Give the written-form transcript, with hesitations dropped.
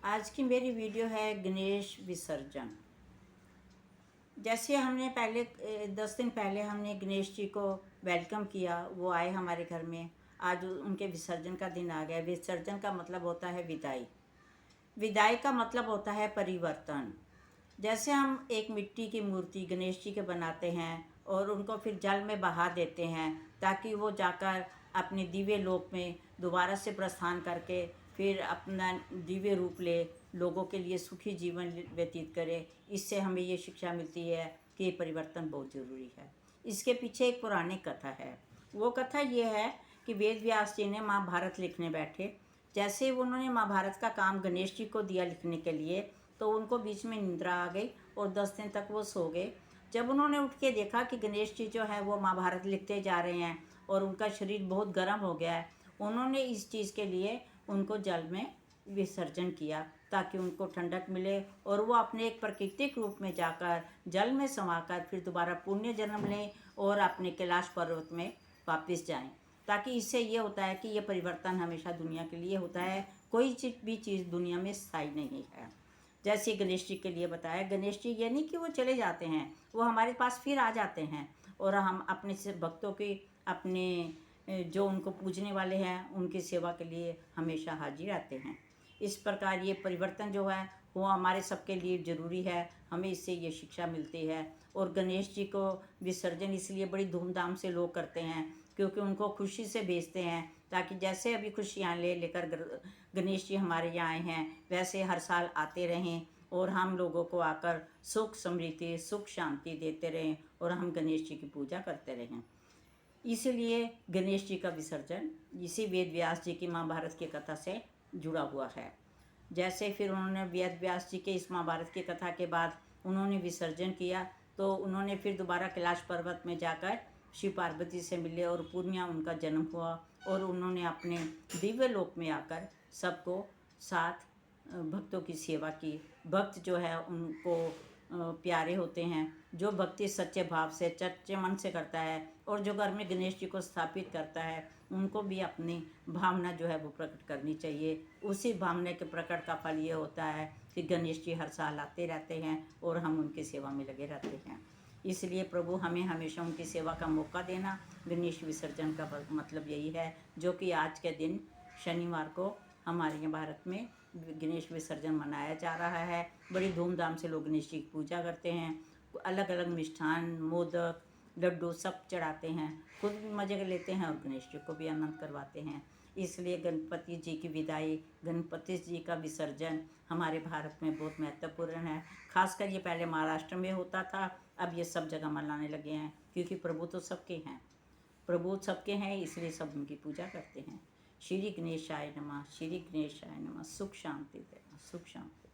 आज की मेरी वीडियो है गणेश विसर्जन। जैसे हमने पहले 10 दिन पहले हमने गणेश जी को वेलकम किया, वो आए हमारे घर में। आज उनके विसर्जन का दिन आ गया। विसर्जन का मतलब होता है विदाई। विदाई का मतलब होता है परिवर्तन। जैसे हम एक मिट्टी की मूर्ति गणेश जी के बनाते हैं और उनको फिर जल में बहा देते हैं ताकि वो जाकर अपने दिव्य लोक में दोबारा से प्रस्थान करके फिर अपना दिव्य रूप ले, लोगों के लिए सुखी जीवन व्यतीत करे। इससे हमें ये शिक्षा मिलती है कि ये परिवर्तन बहुत ज़रूरी है। इसके पीछे एक पुरानी कथा है। वो कथा ये है कि वेद व्यास जी ने महाभारत लिखने बैठे। जैसे उन्होंने महाभारत का काम गणेश जी को दिया लिखने के लिए, तो उनको बीच में निद्रा आ गई और 10 दिन तक वो सो गए। जब उन्होंने उठ के देखा कि गणेश जी जो है वो महाभारत लिखते जा रहे हैं और उनका शरीर बहुत गर्म हो गया है, उन्होंने इस चीज़ के लिए उनको जल में विसर्जन किया ताकि उनको ठंडक मिले और वो अपने एक प्राकृतिक रूप में जाकर जल में समाकर फिर दोबारा पुण्य जन्म लें और अपने कैलाश पर्वत में वापस जाएं। ताकि इससे ये होता है कि ये परिवर्तन हमेशा दुनिया के लिए होता है। कोई भी चीज़ दुनिया में स्थायी नहीं है। जैसे गणेश जी के लिए बताया, गणेश जी ये नहीं कि वो चले जाते हैं, वो हमारे पास फिर आ जाते हैं और हम अपने से भक्तों की अपने जो उनको पूजने वाले हैं उनकी सेवा के लिए हमेशा हाजिर रहते हैं। इस प्रकार ये परिवर्तन जो है वो हमारे सबके लिए ज़रूरी है। हमें इससे ये शिक्षा मिलती है। और गणेश जी को विसर्जन इसलिए बड़ी धूमधाम से लोग करते हैं क्योंकि उनको खुशी से भेजते हैं, ताकि जैसे अभी खुशियाँ लेकर गणेश जी हमारे यहाँ आए हैं वैसे हर साल आते रहें और हम लोगों को आकर सुख समृद्धि सुख शांति देते रहें और हम गणेश जी की पूजा करते रहें। इसलिए गणेश जी का विसर्जन इसी वेद व्यास जी की महाभारत की कथा से जुड़ा हुआ है। जैसे फिर उन्होंने वेद व्यास जी के इस महाभारत की कथा के बाद उन्होंने विसर्जन किया, तो उन्होंने फिर दोबारा कैलाश पर्वत में जाकर शिव पार्वती से मिले और पूर्णिया उनका जन्म हुआ और उन्होंने अपने दिव्य लोक में आकर सबको साथ भक्तों की सेवा की। भक्त जो है उनको प्यारे होते हैं। जो भक्ति सच्चे भाव से सच्चे मन से करता है और जो घर में गणेश जी को स्थापित करता है, उनको भी अपनी भावना जो है वो प्रकट करनी चाहिए। उसी भावना के प्रकट का फल ये होता है कि गणेश जी हर साल आते रहते हैं और हम उनकी सेवा में लगे रहते हैं। इसलिए प्रभु हमें हमेशा उनकी सेवा का मौका देना। गणेश विसर्जन का मतलब यही है, जो कि आज के दिन शनिवार को हमारे यहाँ भारत में गणेश विसर्जन मनाया जा रहा है। बड़ी धूमधाम से लोग गणेश जी की पूजा करते हैं। अलग अलग मिष्ठान मोदक लड्डू सब चढ़ाते हैं, खुद भी मज़े लेते हैं और गणेश जी को भी आनंद करवाते हैं। इसलिए गणपति जी की विदाई, गणपति जी का विसर्जन हमारे भारत में बहुत महत्वपूर्ण है। खासकर ये पहले महाराष्ट्र में होता था, अब ये सब जगह मनाने लगे हैं क्योंकि प्रभु तो सबके हैं। प्रभु सबके हैं, इसलिए सब उनकी पूजा करते हैं। श्री गणेशाय नमः, श्री गणेशाय नमः। सुख शांति देना, सुख शांति।